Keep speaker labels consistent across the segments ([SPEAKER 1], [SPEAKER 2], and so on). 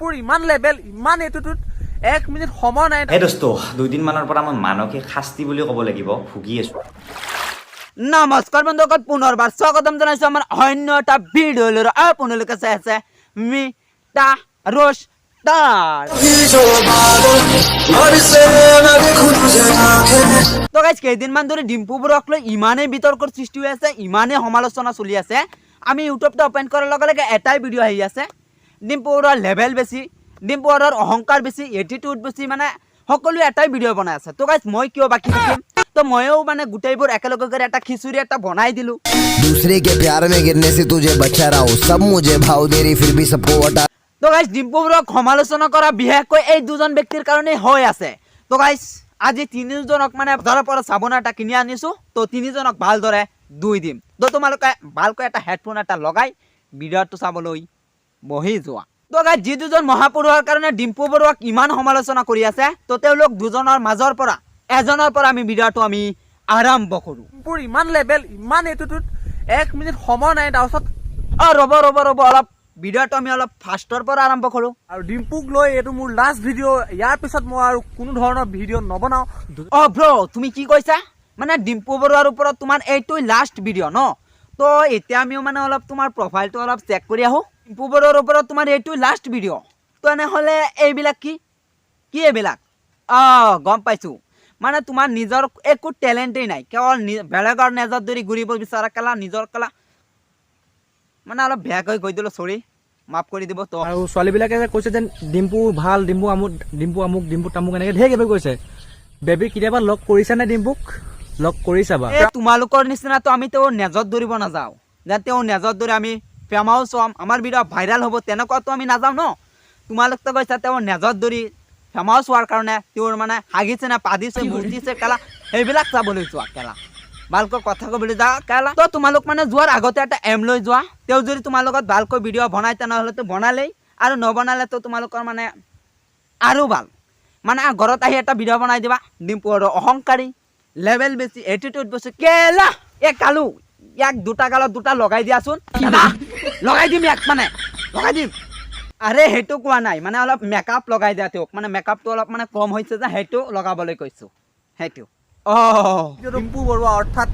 [SPEAKER 1] ডিম্পুৰ ইমান লেভেল ইমান এইটোত 1 মিনিট সময় নাই।
[SPEAKER 2] এই দোস্ত 2 দিন মানৰ পৰা মই মানসিক শাস্তি বুলি ক'ব লাগিব ভুগি আছো।
[SPEAKER 3] নমস্কাৰ বন্ধুসকল, পুনৰবাৰ স্বাগতম জনাইছো আমাৰ অন্য এটা ভিডিঅ'লৈ। আপোনালোকে চাই আছে মিতা ৰোষ্টাৰ। তো গাইজ কেইদিনমান ধৰি ডিম্পু বৰুৱাক লৈ ইমানেই বিতৰ্কৰ সৃষ্টি হৈ আছে, ইমানেই সমালোচনা চলি আছে। আমি ইউটিউবটো অপেন কৰাৰ লগে লগে এটাই ভিডিঅ' আহি আছে, ডিম্পু বৰুৱাৰ লেভেল বেছি, ডিম্পু বৰুৱাৰ অহংকাৰ বেছি, এটিটিউড বেছি, মানে সকলোৱে এটাই ভিডিঅ' বনাই আছে। তো গাইজ মই কিয় বাকী থাকিম, তো ময়ও মানে গোটেইবোৰ একেলগে কৰি এটা খিচুৰি এটা বনাই দিলো।
[SPEAKER 4] दूसरे के प्यार में गिरने से तुझे बचा रहा हूँ, सब मुझे भाव दे रही फिर भी सबको हटा।
[SPEAKER 3] তো গাইজ ডিম্পু বৰুৱাক সমালোচনা কৰা বিশেষকৈ এই দুজন ব্যক্তিৰ কাৰণে হৈ আছে। তো গাইজ আজি তিনিজনক মানে বজাৰৰ পৰা চাবোন এটা কিনি আনিছো, তো তিনিজনক ভালদৰে ধুই দিম। তো তোমালোকে ভালকৈ এটা হেডফোন এটা লগাই ভিডিঅ'টো চাবলৈ বহি যোৱা। তো গাইজ যি দুজন মহাপুৰুষৰ কাৰণে ডিম্পু বৰুৱাক ইমান সমালোচনা কৰি আছে, তো তেওঁলোক দুজনৰ মাজৰ পৰা এজনৰ পৰা আমি ভিডিঅ'টো আমি আৰম্ভ কৰোঁ।
[SPEAKER 1] ডিম্পুৰ ইমান লেভেল ইমান এইটোত 1 মিনিট সময় নাই। তাৰপিছত
[SPEAKER 3] ৰ'ব অলপ ভিডিঅ'টো আমি অলপ ফাৰ্ষ্টৰ পৰা আৰম্ভ কৰোঁ।
[SPEAKER 1] আৰু ডিম্পুক লৈ এইটো মোৰ লাষ্ট ভিডিঅ'। ইয়াৰ পিছত মই আৰু কোনো ধৰণৰ ভিডিঅ' নবনাওঁ।
[SPEAKER 3] ব্ৰ' তুমি কি কৈছা? মানে ডিম্পু বৰুৱাৰ ওপৰত তোমাৰ এইটোই লাষ্ট ভিডিঅ' ন? তো এতিয়া আমিও মানে অলপ তোমাৰ প্ৰফাইলটো অলপ চেক কৰি আহোঁ। ডিম্পু বৰুৱাৰ ওপৰত তোমাৰ এইটোই লাষ্ট ভিডিঅ', তো এনেহ'লে এইবিলাক কি এইবিলাক? গম পাইছোঁ, মানে তোমাৰ নিজৰ একো টেলেণ্টেই নাই, কেৱল বেলেগৰ নেজত ধৰি ঘূৰিব বিচৰা কেলা, নিজৰ কেলা। মানে অলপ বেয়াকৈ কৈ দিলোঁ, চৰি, মাফ কৰি দিব। তো
[SPEAKER 5] আৰু ছোৱালীবিলাকে যে কৈছে যেন ডিম্পু ভাল, ডিম্পু আমুক ডিম্পু তামুক এনেকে ধেৰ কিবা কৈছে। বেবী কেতিয়াবা লগ কৰিছা নে ডিম্পুক? লগ কৰিছা বা?
[SPEAKER 3] তোমালোকৰ নিচিনাতো আমি তেওঁৰ নেজত ধৰিব নাযাওঁ, যে তেওঁ নেজত ধৰি আমি ফেমাউচ হ'ম, আমাৰ ভিডিঅ' ভাইৰেল হ'ব, তেনেকুৱাতো আমি নাযাওঁ ন। তোমালোকতো কৈছা তেওঁৰ নেজত ধৰি ফেমাউচ হোৱাৰ কাৰণে তেওঁৰ মানে হাগিছে নে পাদিছে মূৰ্তিছে কেলা, সেইবিলাক চাবলৈ যোৱা কেলা। ভালকৈ কথা ক'বলৈ যা কেলা। তো তোমালোক মানে যোৱাৰ আগতে এটা এম লৈ যোৱা। তেওঁ যদি তোমাৰ লগত ভালকৈ ভিডিঅ' বনাই তেনেহ'লেতো বনালেই, আৰু নবনালেতো তোমালোকৰ মানে আৰু ভাল। মানে ঘৰত আহি এটা ভিডিঅ' বনাই দিবা, ডিম্পু আৰু অহংকাৰী, লেভেল বেছি, এটিটিউড বেছি কেলা। কালু ইয়াক দুটা গালত দুটা লগাই দিয়াচোন। লগাই দিম ইয়াক, মানে লগাই দিম। আৰে সেইটো কোৱা নাই, মানে অলপ মেকআপ লগাই দিয়া তেওঁক, মানে মেকআপটো অলপ মানে কম হৈছে যে সেইটো লগাবলৈ কৈছোঁ, সেইটো।
[SPEAKER 1] ডিম্পু বৰুৱা অৰ্থাৎ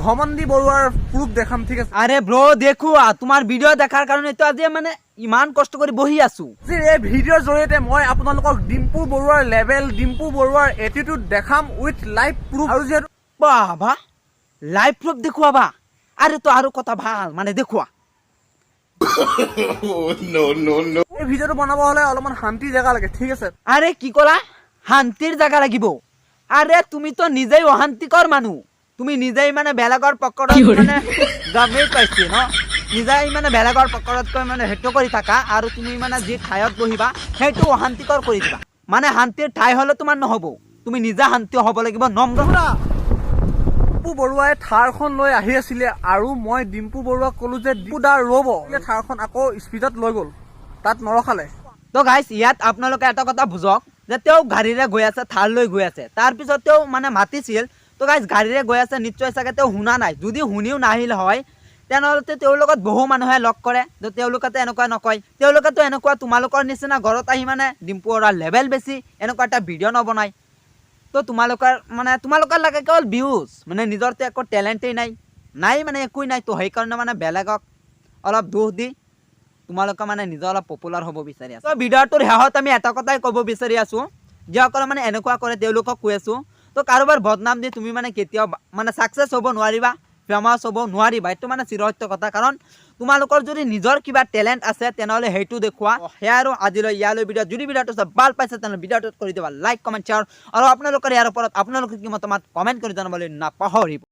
[SPEAKER 1] ঘমণ্ডি বৰুৱাৰ প্ৰুফ দেখাম, ঠিক আছে?
[SPEAKER 3] আৰে ব্ৰ' দেখুৱা, তোমাৰ ভিডিঅ' দেখাৰ কাৰণেতো আজি মানে ইমান কষ্ট কৰি বহি আছো।
[SPEAKER 1] এই ভিডিঅ'ৰ জৰিয়তে মই আপোনালোকক ডিম্পু বৰুৱাৰ লেভেল, ডিম্পু বৰুৱাৰ এটিটিউড দেখাম উইথ লাইভ প্ৰুফ। আৰু যিহেতু
[SPEAKER 3] বাবা লাইভ প্ৰুফ দেখুৱাবা, আৰে তো আৰু কথা ভাল, মানে দেখুৱা।
[SPEAKER 1] এই ভিডিঅ'টো বনাব হ'লে অলপমান শান্তিৰ জেগা লাগে, ঠিক আছে?
[SPEAKER 3] আৰে কি ক'লা? শান্তিৰ জেগা লাগিব? আৰে তুমিতো নিজেই অশান্তিকৰ মানুহ, তুমি নিজেই মানে বেলেগৰ পকেটত মানে গমেই পাইছে ন, নিজেই মানে বেলেগৰ পকেটতকৈ মানে সেইটো কৰি থাকা, আৰু তুমি মানে যি ঠাইত বহিবা সেইটো অশান্তিকৰ কৰি দিবা। মানে শান্তিৰ ঠাই হ'লে তোমাৰ নহ'ব, তুমি নিজে শান্তি হ'ব লাগিব, নম্ৰ।
[SPEAKER 1] ডিম্পু বৰুৱাই থাৰখন লৈ আহি আছিলে, আৰু মই ডিম্পু বৰুৱাক ক'লো যে ডিম্পু দা ৰ'ব। থাৰখন আকৌ স্পীডত লৈ গ'ল, তাত নৰখালে।
[SPEAKER 3] তো গাইজ ইয়াত আপোনালোকে এটা কথা বুজক, যে তেওঁ গাড়ীৰে গৈ আছে, থাৰ লৈ গৈ আছে, তাৰপিছত তেওঁ মানে মাতিছিল। তো গাইজ গাড়ীৰে গৈ আছে, নিশ্চয় চাগে তেওঁ শুনা নাই। যদি শুনিও নাহিল হয় তেনেহ'লে তেওঁৰ লগত বহু মানুহে লগ কৰে, তো তেওঁলোকেতো এনেকুৱা নকয়। তেওঁলোকেতো এনেকুৱা তোমালোকৰ নিচিনা ঘৰত আহি মানে ডিম্পু বৰুৱাৰ লেভেল বেছি এনেকুৱা এটা ভিডিঅ' নবনায়। তো তোমালোকৰ লাগে কেৱল ভিউজ, মানে নিজৰতো একো টেলেণ্টেই নাই মানে একোৱেই নাই। তো সেইকাৰণে মানে বেলেগক অলপ দোষ দি তোমালোকে মানে নিজে অলপ পপুলাৰ হ'ব বিচাৰি আছো। তো ভিডিঅ'টোৰ শেষত আমি এটা কথাই ক'ব বিচাৰি আছোঁ, যিসকলে মানে এনেকুৱা কৰে তেওঁলোকক কৈ আছোঁ, তো কাৰোবাৰ বদনাম দি তুমি মানে কেতিয়াও মানে ছাকচেছ হ'ব নোৱাৰিবা, ফেমাছ হ'ব নোৱাৰিবা। এইটো মানে চিৰসত্য কথা, কাৰণ তোমালোকৰ যদি নিজৰ কিবা টেলেণ্ট আছে তেনেহ'লে সেইটো দেখুওৱা। সেয়া আৰু আজিলৈ ইয়ালৈ ভিডিঅ'। যদি ভিডিঅ'টো ভাল পাইছে তেনেহ'লে ভিডিঅ'টোত কৰি দিবা লাইক, কমেণ্ট, শ্বেয়াৰ, আৰু আপোনালোকৰ ইয়াৰ ওপৰত আপোনালোকে কি মতামত কমেণ্ট কৰি জনাবলৈ নাপাহৰিব।